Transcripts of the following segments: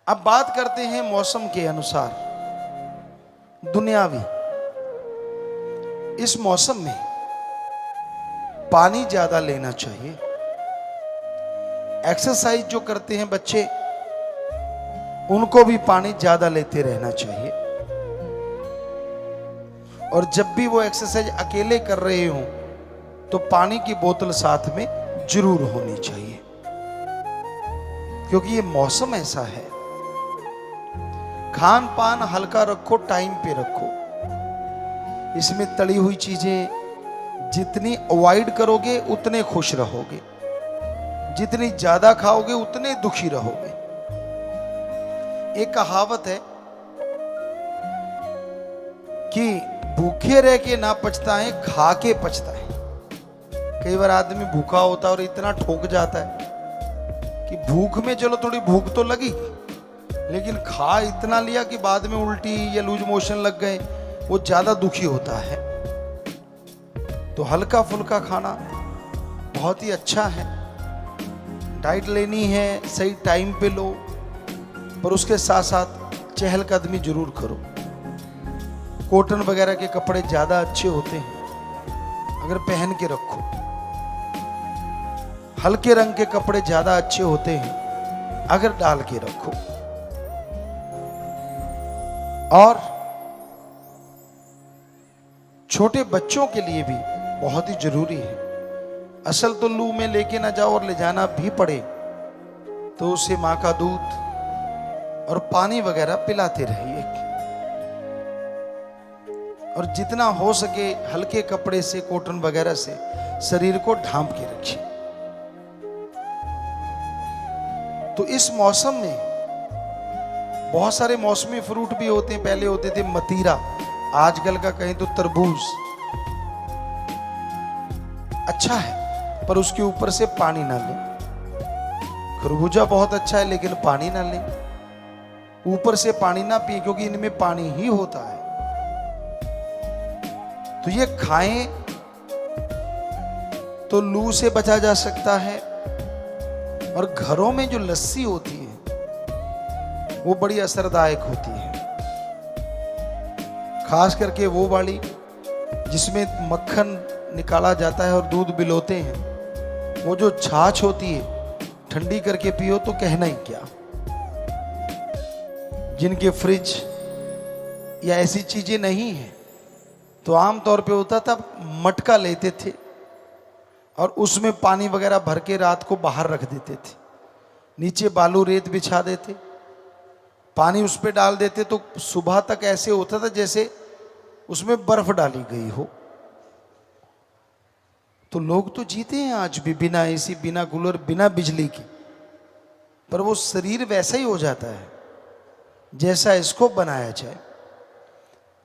अब बात करते हैं मौसम के अनुसार दुनियावी। इस मौसम में पानी ज्यादा लेना चाहिए। एक्सरसाइज जो करते हैं बच्चे, उनको भी पानी ज्यादा लेते रहना चाहिए। और जब भी वो एक्सरसाइज अकेले कर रहे हो तो पानी की बोतल साथ में जरूर होनी चाहिए, क्योंकि ये मौसम ऐसा है। खान पान हल्का रखो, टाइम पे रखो। इसमें तली हुई चीजें जितनी अवॉइड करोगे उतने खुश रहोगे, जितनी ज्यादा खाओगे उतने दुखी रहोगे। एक कहावत है कि भूखे रह के ना पछताएं, खा के पछताएं। कई बार आदमी भूखा होता है और इतना ठोक जाता है कि भूख में चलो थोड़ी भूख तो लगी, लेकिन खा इतना लिया कि बाद में उल्टी या लूज मोशन लग गए, वो ज्यादा दुखी होता है। तो हल्का फुल्का खाना बहुत ही अच्छा है। डाइट लेनी है, सही टाइम पे लो, पर उसके साथ साथ चहलकदमी जरूर करो। कॉटन वगैरह के कपड़े ज्यादा अच्छे होते हैं अगर पहन के रखो। हल्के रंग के कपड़े ज्यादा अच्छे होते हैं अगर डाल के रखो। और छोटे बच्चों के लिए भी बहुत ही जरूरी है। असल तो लू में लेके ना जाओ, और ले जाना भी पड़े तो उसे मां का दूध और पानी वगैरह पिलाते रहिए। और जितना हो सके हल्के कपड़े से, कॉटन वगैरह से शरीर को ढांप के रखिए। तो इस मौसम में बहुत सारे मौसमी फ्रूट भी होते हैं। पहले होते थे मतीरा, आजकल का कहें तो तरबूज अच्छा है, पर उसके ऊपर से पानी ना लें। खरबूजा बहुत अच्छा है, लेकिन पानी ना लें, ऊपर से पानी ना पिए, क्योंकि इनमें पानी ही होता है। तो ये खाएं तो लू से बचा जा सकता है। और घरों में जो लस्सी होती है वो बड़ी असरदायक होती है, खास करके वो वाली जिसमें मक्खन निकाला जाता है और दूध बिलोते हैं। वो जो छाछ होती है, ठंडी करके पियो तो कहना ही क्या। जिनके फ्रिज या ऐसी चीजें नहीं है तो आम तौर पे होता था, मटका लेते थे और उसमें पानी वगैरह भर के रात को बाहर रख देते थे। नीचे बालू रेत बिछा देते, पानी उस पे डाल देते, तो सुबह तक ऐसे होता था जैसे उसमें बर्फ डाली गई हो। तो लोग तो जीते हैं आज भी बिना एसी, बिना कूलर, बिना बिजली की, पर वो शरीर वैसा ही हो जाता है जैसा इसको बनाया जाए।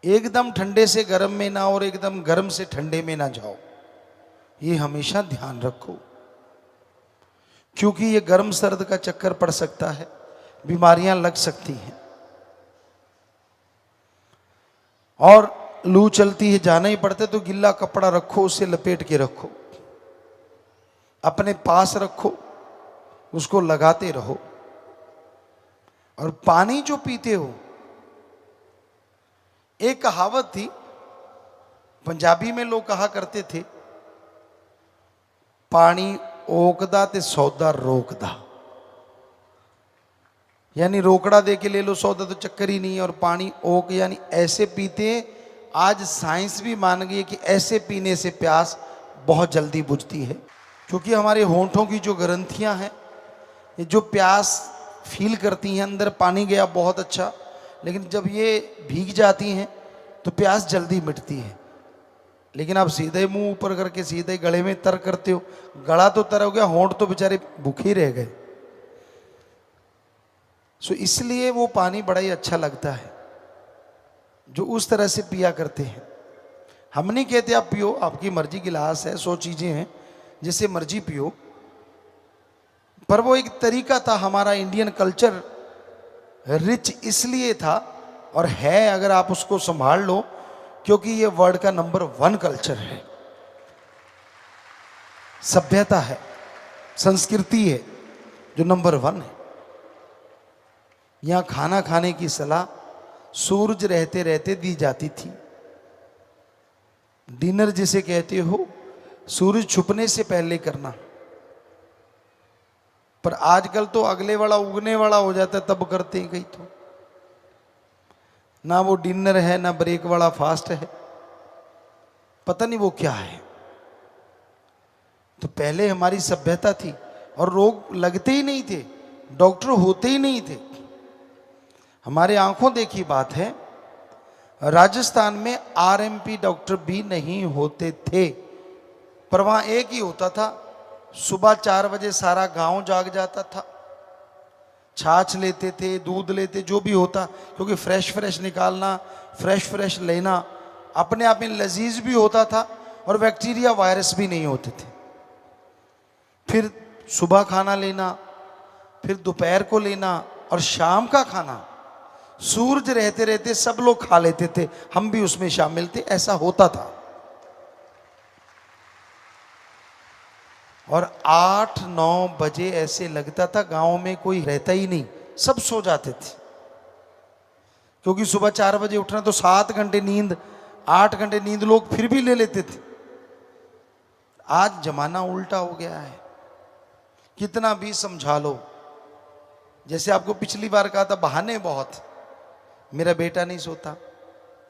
एकदम ठंडे से गर्म में ना, और एकदम गर्म से ठंडे में ना जाओ, ये हमेशा ध्यान रखो, क्योंकि ये गर्म सर्द का चक्कर पड़ सकता है, बीमारियां लग सकती हैं। और लू चलती है, जाना ही पड़ता है, तो गिल्ला कपड़ा रखो, उसे लपेट के रखो, अपने पास रखो, उसको लगाते रहो। और पानी जो पीते हो, एक कहावत थी पंजाबी में, लोग कहा करते थे, पानी ओकदा ते सौदा रोकदा। यानी रोकड़ा दे के ले लो, सौदा तो चक्कर ही नहीं है। और पानी ओक यानी ऐसे पीते हैं। आज साइंस भी मान गई है कि ऐसे पीने से प्यास बहुत जल्दी बुझती है, क्योंकि हमारे होंठों की जो ग्रंथियां हैं, ये जो प्यास फील करती हैं, अंदर पानी गया बहुत अच्छा, लेकिन जब ये भीग जाती हैं तो प्यास जल्दी मिटती है। लेकिन आप सीधे मुंह ऊपर करके सीधे गले में तर करते हो, गला तो तर हो गया, होंठ तो बेचारे भूखे रह गए। सो इसलिए वो पानी बड़ा ही अच्छा लगता है जो उस तरह से पिया करते हैं। हम नहीं कहते आप पियो, आपकी मर्जी, गिलास है, 100 चीजें हैं, जिससे मर्जी पियो, पर वो एक तरीका था। हमारा इंडियन कल्चर रिच इसलिए था और है, अगर आप उसको संभाल लो, क्योंकि ये वर्ल्ड का नंबर 1 कल्चर है, सभ्यता है, संस्कृति है जो नंबर 1 है। यहाँ खाना खाने की सलाह सूरज रहते रहते दी जाती थी। डिनर जिसे कहते हो सूरज छुपने से पहले करना। पर आजकल तो अगले वाला उगने वाला हो जाता है तब करते हैं कहीं। तो ना वो डिनर है ना ब्रेक वाला फास्ट है, पता नहीं वो क्या है। तो पहले हमारी सभ्यता थी और रोग लगते ही नहीं थे, डॉक्टर होते ही नहीं थे। हमारे आंखों देखी बात है, राजस्थान में आरएमपी डॉक्टर भी नहीं होते थे, पर वहां एक ही होता था। सुबह 4 बजे सारा गांव जाग जाता था, छाछ लेते थे, दूध लेते, जो भी होता, क्योंकि फ्रेश फ्रेश निकालना, फ्रेश फ्रेश लेना अपने आप में लजीज भी होता था और बैक्टीरिया वायरस भी नहीं होते थे। फिर सुबह खाना लेना, फिर दोपहर को लेना और शाम का खाना सूरज रहते रहते सब लोग खा लेते थे, हम भी उसमें शामिल थे, ऐसा होता था। और 8-9 बजे ऐसे लगता था गांव में कोई रहता ही नहीं, सब सो जाते थे, क्योंकि सुबह 4 बजे उठना तो 7 घंटे नींद, 8 घंटे नींद लोग फिर भी ले लेते थे। आज जमाना उल्टा हो गया है, कितना भी समझा लो। जैसे आपको पिछली बार कहा था, बहाने बहुत, मेरा बेटा नहीं सोता,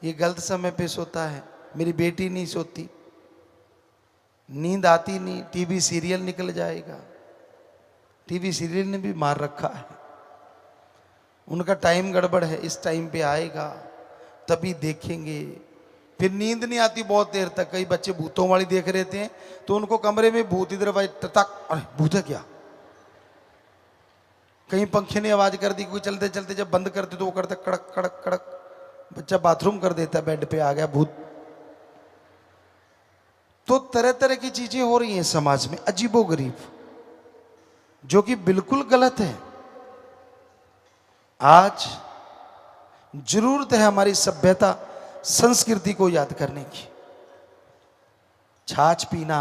ये गलत समय पे सोता है, मेरी बेटी नहीं सोती, नींद आती नहीं, टीवी सीरियल निकल जाएगा। टीवी सीरियल ने भी मार रखा है, उनका टाइम गड़बड़ है, इस टाइम पे आएगा तभी देखेंगे। फिर नींद नहीं आती बहुत देर तक। कई बच्चे भूतों वाली देख रहे थे तो उनको कमरे में भूत, इधर तक, अरे भूत है क्या, कहीं पंखे ने आवाज कर दी, कोई चलते चलते जब बंद करते तो वो करता कड़क कड़क कड़क, बच्चा बाथरूम कर देता, बेड पे आ गया भूत। तो तरह तरह की चीजें हो रही हैं समाज में, अजीबोगरीब, जो कि बिल्कुल गलत है। आज जरूरत है हमारी सभ्यता संस्कृति को याद करने की। छाछ पीना,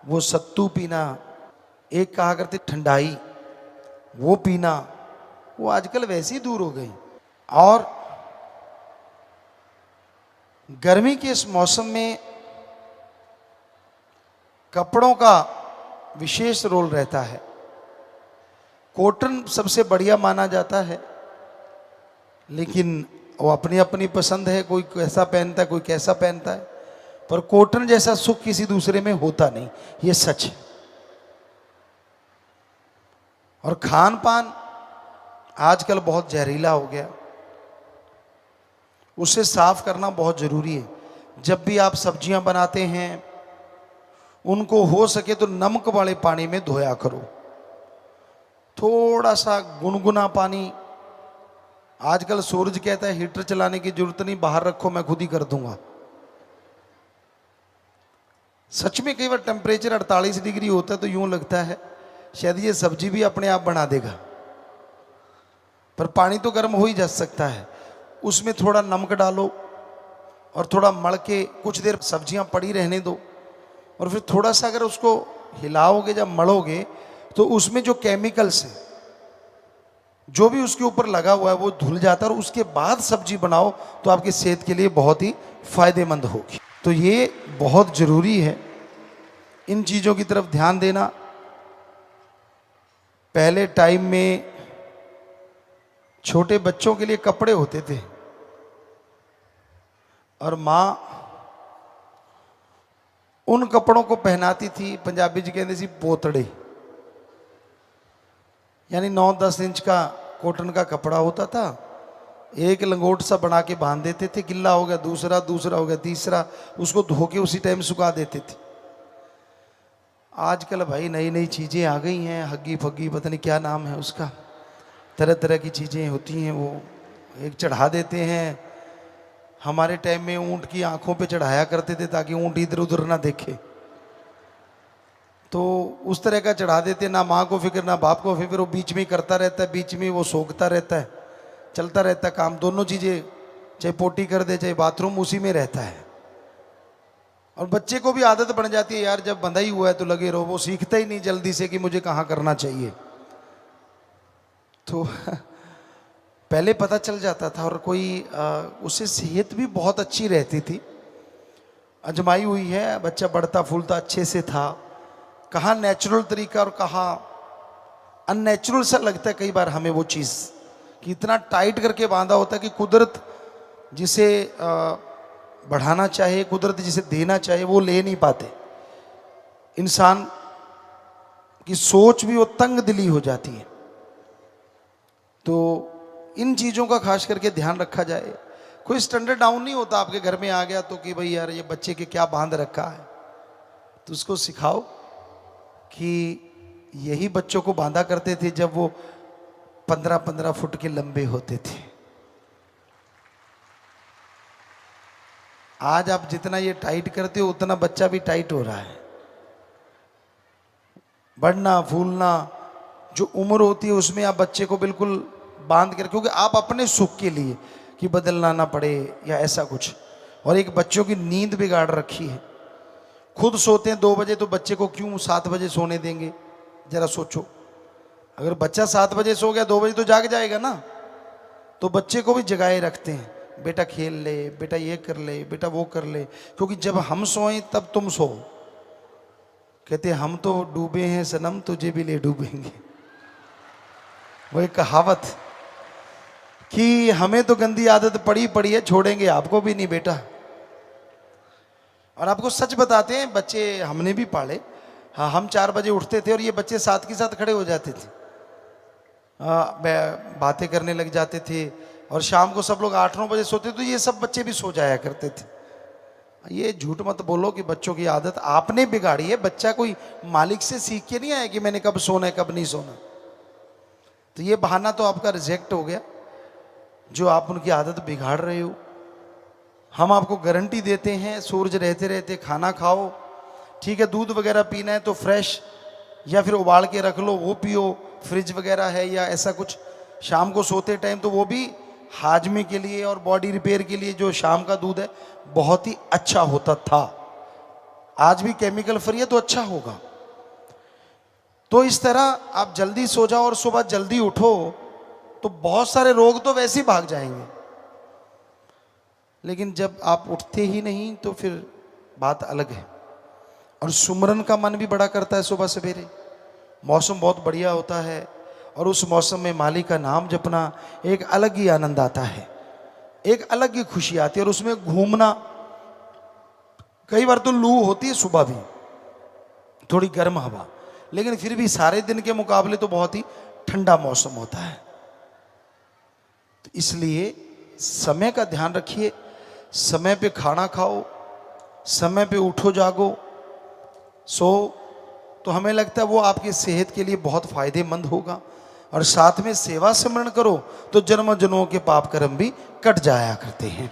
वो सत्तू पीना, एक कहा करते ठंडाई, वो पीना, वो आजकल वैसे ही दूर हो गई। और गर्मी के इस मौसम में कपड़ों का विशेष रोल रहता है। कॉटन सबसे बढ़िया माना जाता है, लेकिन वो अपनी अपनी पसंद है, कोई कैसा पहनता है, कोई कैसा पहनता है, पर कॉटन जैसा सुख किसी दूसरे में होता नहीं, ये सच है। और खान पान आजकल बहुत जहरीला हो गया, उसे साफ करना बहुत जरूरी है। जब भी आप सब्जियां बनाते हैं, उनको हो सके तो नमक वाले पानी में धोया करो, थोड़ा सा गुनगुना पानी। आजकल सूरज कहता है हीटर चलाने की जरूरत नहीं, बाहर रखो, मैं खुद ही कर दूंगा। सच में कई बार टेम्परेचर 48 डिग्री होता है तो यूं लगता है शायद ये सब्जी भी अपने आप बना देगा, पर पानी तो गर्म हो ही जा सकता है। उसमें थोड़ा नमक डालो और थोड़ा मल के कुछ देर सब्जियां पड़ी रहने दो, और फिर थोड़ा सा अगर उसको हिलाओगे जब मलोगे तो उसमें जो केमिकल्स है, जो भी उसके ऊपर लगा हुआ है, वो धुल जाता है, और उसके बाद सब्जी बनाओ तो आपकी सेहत के लिए बहुत ही फायदेमंद होगी। तो ये बहुत जरूरी है इन चीज़ों की तरफ ध्यान देना। पहले टाइम में छोटे बच्चों के लिए कपड़े होते थे और माँ उन कपड़ों को पहनाती थी, पंजाबी जी कहते सी पोतड़े, यानी 9-10 इंच का कॉटन का कपड़ा होता था, एक लंगोट सा बना के बांध देते थे, गिल्ला हो गया दूसरा, दूसरा हो गया तीसरा, उसको धो के उसी टाइम सुखा देते थे। आजकल भाई नई नई चीज़ें आ गई हैं, हग्गी फग्गी पता नहीं क्या नाम है उसका, तरह तरह की चीज़ें होती हैं, वो एक चढ़ा देते हैं। हमारे टाइम में ऊँट की आंखों पे चढ़ाया करते थे ताकि ऊँट इधर उधर ना देखे, तो उस तरह का चढ़ा देते, ना माँ को फिक्र ना बाप को फिक्र, वो बीच में ही करता रहता है, बीच में वो सोखता रहता है, चलता रहता है काम, दोनों चीज़ें, चाहे पोटी कर दे चाहे बाथरूम, उसी में रहता है। और बच्चे को भी आदत बन जाती है, यार जब बंधा ही हुआ है तो लगे रहो, वो सीखता ही नहीं जल्दी से कि मुझे कहाँ करना चाहिए। तो पहले पता चल जाता था और कोई उससे सेहत भी बहुत अच्छी रहती थी, अजमाई हुई है, बच्चा बढ़ता फूलता अच्छे से था। कहाँ नेचुरल तरीका और कहाँ अननेचुरल सा लगता है कई बार हमें वो चीज़, कि इतना टाइट करके बांधा होता है कि कुदरत जिसे बढ़ाना चाहे, कुदरत जिसे देना चाहे वो ले नहीं पाते। इंसान की सोच भी वो तंग दिली हो जाती है। तो इन चीज़ों का खास करके ध्यान रखा जाए। कोई स्टैंडर्ड डाउन नहीं होता आपके घर में आ गया तो कि भाई यार ये बच्चे के क्या बांध रखा है, तो उसको सिखाओ कि यही बच्चों को बांधा करते थे जब वो 15-15 फुट के लंबे होते थे। आज आप जितना ये टाइट करते हो उतना बच्चा भी टाइट हो रहा है। बढ़ना फूलना जो उम्र होती है उसमें आप बच्चे को बिल्कुल बांध कर, क्योंकि आप अपने सुख के लिए कि बदलना ना पड़े या ऐसा कुछ, और एक बच्चों की नींद बिगाड़ रखी है। खुद सोते हैं 2 बजे तो बच्चे को क्यों 7 बजे सोने देंगे? जरा सोचो, अगर बच्चा 7 बजे सो गया 2 बजे तो जाग जाएगा ना। तो बच्चे को भी जगाए रखते हैं, बेटा खेल ले, बेटा ये कर ले, बेटा वो कर ले, क्योंकि जब हम सोएं तब तुम सो। कहते हम तो डूबे हैं सनम, तुझे भी ले डूबेंगे। वो एक कहावत कि हमें तो गंदी आदत पड़ी है, छोड़ेंगे आपको भी नहीं बेटा। और आपको सच बताते हैं, बच्चे हमने भी पाले। हाँ, हम 4 बजे उठते थे और ये बच्चे साथ के साथ खड़े हो जाते थे, बातें करने लग जाते थे। और शाम को सब लोग 8-9 बजे सोते तो ये सब बच्चे भी सो जाया करते थे। ये झूठ मत बोलो कि बच्चों की आदत आपने बिगाड़ी है। बच्चा कोई मालिक से सीख के नहीं आया कि मैंने कब सोना है कब नहीं सोना। तो ये बहाना तो आपका रिजेक्ट हो गया, जो आप उनकी आदत बिगाड़ रहे हो। हम आपको गारंटी देते हैं, सूरज रहते रहते खाना खाओ, ठीक है। दूध वगैरह पीना है तो फ्रेश या फिर उबाल के रख लो वो पियो, फ्रिज वगैरह है या ऐसा कुछ। शाम को सोते टाइम तो वो भी हाजमे के लिए और बॉडी रिपेयर के लिए जो शाम का दूध है बहुत ही अच्छा होता था। आज भी केमिकल फ्री है तो अच्छा होगा। तो इस तरह आप जल्दी सो जाओ और सुबह जल्दी उठो तो बहुत सारे रोग तो वैसे ही भाग जाएंगे। लेकिन जब आप उठते ही नहीं तो फिर बात अलग है। और सुमरन का मन भी बड़ा करता है सुबह सवेरे, मौसम बहुत बढ़िया होता है और उस मौसम में मालिक का नाम जपना एक अलग ही आनंद आता है, एक अलग ही खुशी आती है। और उसमें घूमना, कई बार तो लू होती है सुबह भी, थोड़ी गर्म हवा, लेकिन फिर भी सारे दिन के मुकाबले तो बहुत ही ठंडा मौसम होता है। तो इसलिए समय का ध्यान रखिए, समय पे खाना खाओ, समय पे उठो जागो, सो तो हमें लगता है वो आपकी सेहत के लिए बहुत फायदेमंद होगा। और साथ में सेवा सिमरन करो तो जन्म जन्मों के पाप कर्म भी कट जाया करते हैं।